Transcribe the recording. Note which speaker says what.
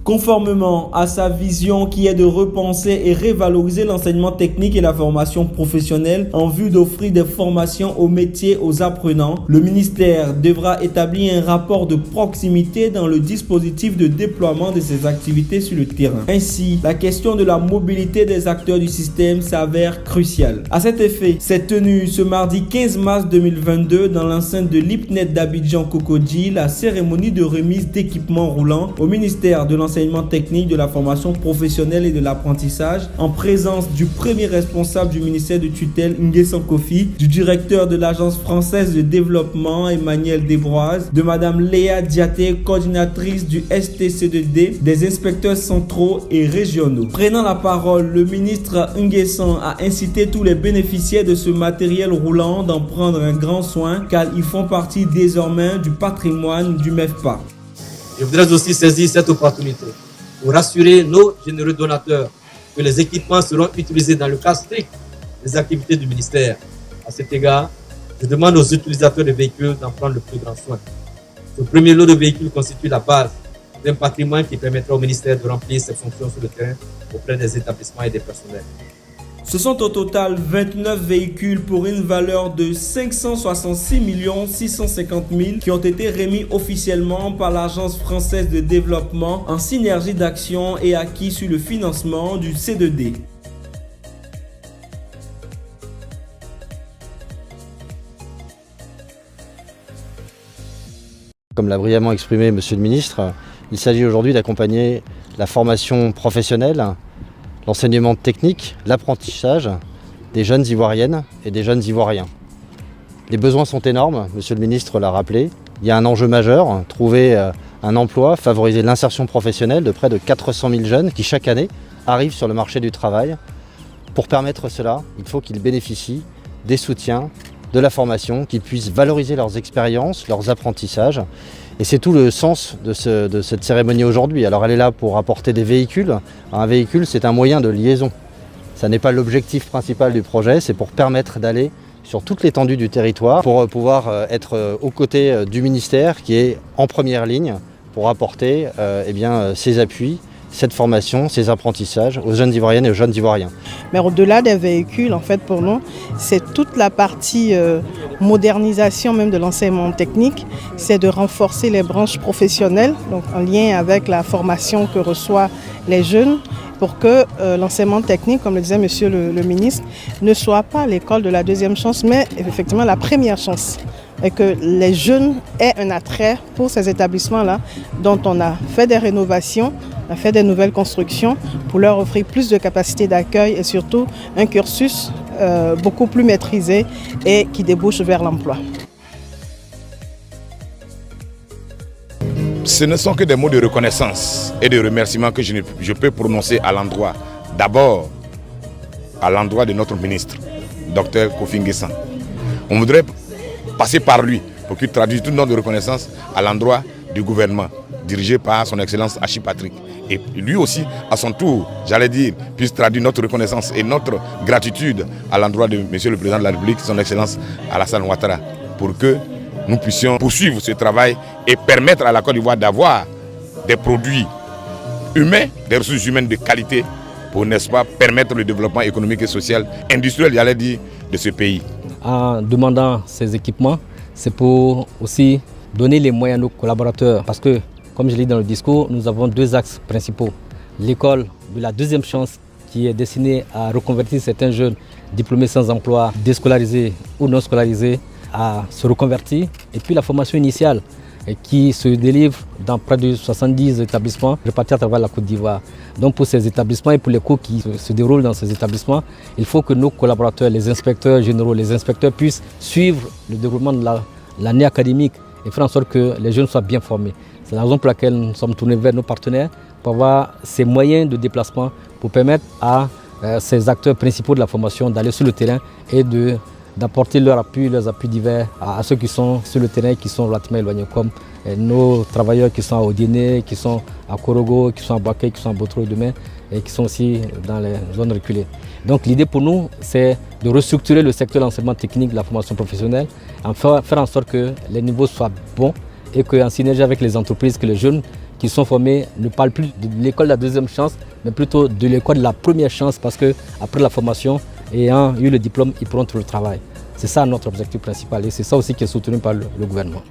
Speaker 1: Conformément à sa vision qui est de repenser et revaloriser l'enseignement technique et la formation professionnelle en vue d'offrir des formations aux métiers aux apprenants, le ministère devra établir un rapport de proximité dans le dispositif de déploiement de ces activités sur le terrain. Ainsi, la question de la mobilité des acteurs du système s'avère cruciale. À cet effet, s'est tenue ce mardi 15 mars 2022 dans l'enceinte de l'IPNET d'Abidjan Cocody la cérémonie de remise d'équipements roulants au ministère de l'enseignement technique, de la formation professionnelle et de l'apprentissage en présence du premier responsable du ministère de tutelle Nguessan Kofi, du directeur de l'Agence française de développement Emmanuel Desbroises, de madame Léa Diaté, coordinatrice du STC2D, des inspecteurs centraux et régionaux. Prenant la parole, le ministre Nguessan a incité tous les bénéficiaires de ce matériel roulant d'en prendre un grand soin car ils font partie désormais du patrimoine du MEFPA.
Speaker 2: Je voudrais aussi saisir cette opportunité pour rassurer nos généreux donateurs que les équipements seront utilisés dans le cadre strict des activités du ministère. À cet égard, je demande aux utilisateurs de véhicules d'en prendre le plus grand soin. Ce premier lot de véhicules constitue la base d'un patrimoine qui permettra au ministère de remplir ses fonctions sur le terrain auprès des établissements et des personnels.
Speaker 1: Ce sont au total 29 véhicules pour une valeur de 566 650 000 qui ont été remis officiellement par l'Agence française de développement en synergie d'action et acquis sur le financement du C2D.
Speaker 3: Comme l'a brillamment exprimé Monsieur le Ministre, il s'agit aujourd'hui d'accompagner la formation professionnelle, l'enseignement technique, l'apprentissage des jeunes Ivoiriennes et des jeunes Ivoiriens. Les besoins sont énormes, Monsieur le Ministre l'a rappelé. Il y a un enjeu majeur, trouver un emploi, favoriser l'insertion professionnelle de près de 400 000 jeunes qui chaque année arrivent sur le marché du travail. Pour permettre cela, il faut qu'ils bénéficient des soutiens, de la formation, qu'ils puissent valoriser leurs expériences, leurs apprentissages. Et c'est tout le sens de cette cérémonie aujourd'hui. Alors elle est là pour apporter des véhicules. Un véhicule, c'est un moyen de liaison. Ça n'est pas l'objectif principal du projet, c'est pour permettre d'aller sur toute l'étendue du territoire, pour pouvoir être aux côtés du ministère qui est en première ligne pour apporter ses appuis, cette formation, ces apprentissages aux jeunes Ivoiriennes et aux jeunes Ivoiriens.
Speaker 4: Mais au-delà des véhicules, en fait, pour nous, c'est toute la partie modernisation même de l'enseignement technique, c'est de renforcer les branches professionnelles, donc en lien avec la formation que reçoivent les jeunes, pour que l'enseignement technique, comme le disait Monsieur le ministre, ne soit pas l'école de la deuxième chance, mais effectivement la première chance. Et que les jeunes aient un attrait pour ces établissements-là, dont on a fait des rénovations, on a fait des nouvelles constructions pour leur offrir plus de capacité d'accueil et surtout un cursus beaucoup plus maîtrisé et qui débouche vers l'emploi.
Speaker 5: Ce ne sont que des mots de reconnaissance et de remerciement que je peux prononcer à l'endroit, d'abord à l'endroit de notre ministre, Dr Kofi Nguessan. On voudrait passer par lui pour qu'il traduise toute notre reconnaissance à l'endroit du gouvernement, dirigé par son Excellence Hachi Patrick. Et lui aussi, à son tour, j'allais dire, puisse traduire notre reconnaissance et notre gratitude à l'endroit de Monsieur le Président de la République, son Excellence Alassane Ouattara, pour que nous puissions poursuivre ce travail et permettre à la Côte d'Ivoire d'avoir des produits humains, des ressources humaines de qualité pour, n'est-ce pas, permettre le développement économique et social, industriel, j'allais dire, de ce pays.
Speaker 6: En demandant ces équipements, c'est pour aussi donner les moyens à nos collaborateurs. Parce que, comme je l'ai dit dans le discours, nous avons deux axes principaux. L'école de la deuxième chance qui est destinée à reconvertir certains jeunes diplômés sans emploi, déscolarisés ou non scolarisés, à se reconvertir. Et puis la formation initiale qui se délivre dans près de 70 établissements répartis à travers la Côte d'Ivoire. Donc pour ces établissements et pour les cours qui se déroulent dans ces établissements, il faut que nos collaborateurs, les inspecteurs généraux, les inspecteurs puissent suivre le développement de l'année académique et faire en sorte que les jeunes soient bien formés. C'est la raison pour laquelle nous sommes tournés vers nos partenaires pour avoir ces moyens de déplacement pour permettre à ces acteurs principaux de la formation d'aller sur le terrain et d'apporter leurs appuis divers à ceux qui sont sur le terrain et qui sont relativement éloignés, comme nos travailleurs qui sont à Odiné, qui sont à Korogo, qui sont à Baké, qui sont à Botro demain et qui sont aussi dans les zones reculées. Donc l'idée pour nous, c'est de restructurer le secteur de l'enseignement technique de la formation professionnelle, faire en sorte que les niveaux soient bons et qu'en synergie avec les entreprises, que les jeunes qui sont formés ne parlent plus de l'école de la deuxième chance, mais plutôt de l'école de la première chance, parce qu'après la formation, ayant eu le diplôme, ils pourront trouver le travail. C'est ça notre objectif principal et c'est ça aussi qui est soutenu par le gouvernement.